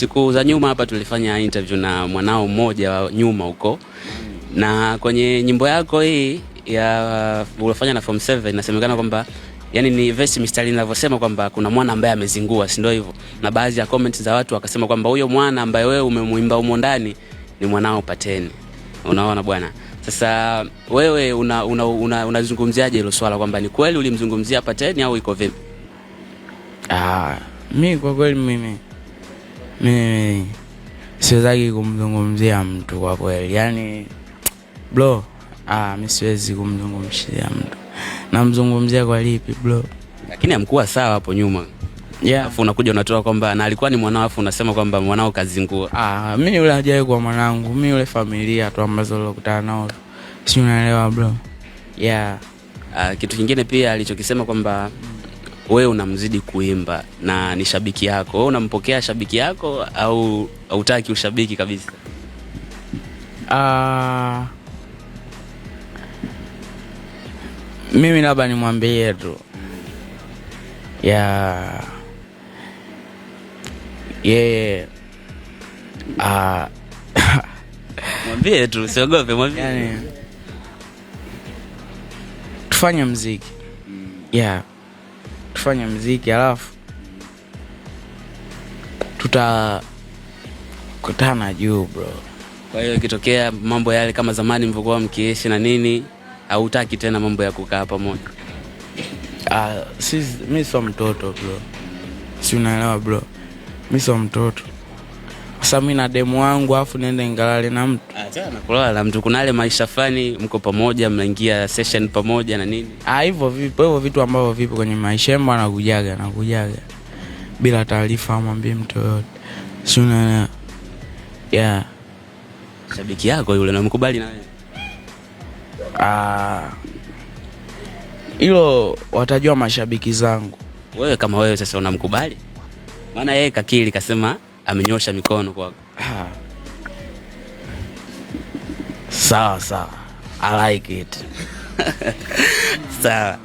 Siku za nyuma hapa tulifanya interview na mwanao mmoja wa nyuma huko. Na kwenye nyimbo yako hii ya ulifanya na Form 7 inasemekana kwamba yani ni verse mistari ninavyosema kwamba kuna mwana ambaye amezingua, si ndio hivyo? Na baadhi ya comments za watu wakasema kwamba huyo mwana ambaye wewe umemuimba humo ndani ni mwanao Pateni. Unaona bwana? Sasa wewe unazungumziaje hilo swala kwamba ni kweli ulimzungumzia Pateni au iko vipi? Mimi kwa kweli mimi siwezi kumzungumzia mtu kwa kweli. Yaani bro, mimi siwezi kumzungumzia mtu. Namzungumzia kwa lipi bro? Lakini hamkuwa sawa hapo nyuma. Yeah. Alafu unakuja unatoa kwamba na alikuwa ni mwanao, alafu unasema kwamba mwanao kazingua. Mimi yule hajawahi kuwa mwanangu. Mimi yule familia tu ambazo nilikutana nao. Si unaelewa bro? Yeah. Kitu kingine pia alichokisema kwamba wewe unamzidi kuimba na ni shabiki yako. Wewe unampokea shabiki yako au hutaki ushabiki kabisa? Mimi labda nimwambie tu. Yeah. Mwambie tu, usiogope, mwambie. Yani tufanye muziki. Yeah. Tufanye muziki alafu tutakutana juu bro. Kwa hiyo ikitokea mambo yale kama zamani mlivyokuwa mkiishi na nini, au hutaki tena mambo ya kukaa pamoja? Mimi sio mtoto bro. Si unaelewa bro? Mimi sio mtoto. Sasa mimi na demu wangu afu niende ngalale na mtu. Acha na kulala na mtu, kuna ile maisha fani mko pamoja, mnaingia session pamoja na nini? Hivyo vitu ambavyo vipo kwenye maisha yangu anakujaga bila taarifa amwambie mtu yote. Si unaelewa? Yeah. Shabiki yako yule unamkubali na wewe? Hilo watajua mashabiki zangu. Wewe kama wewe sasa unamkubali? Maana yeye kakili kasema amenyosha mikono kwako. Sawa. I like it. Sawa.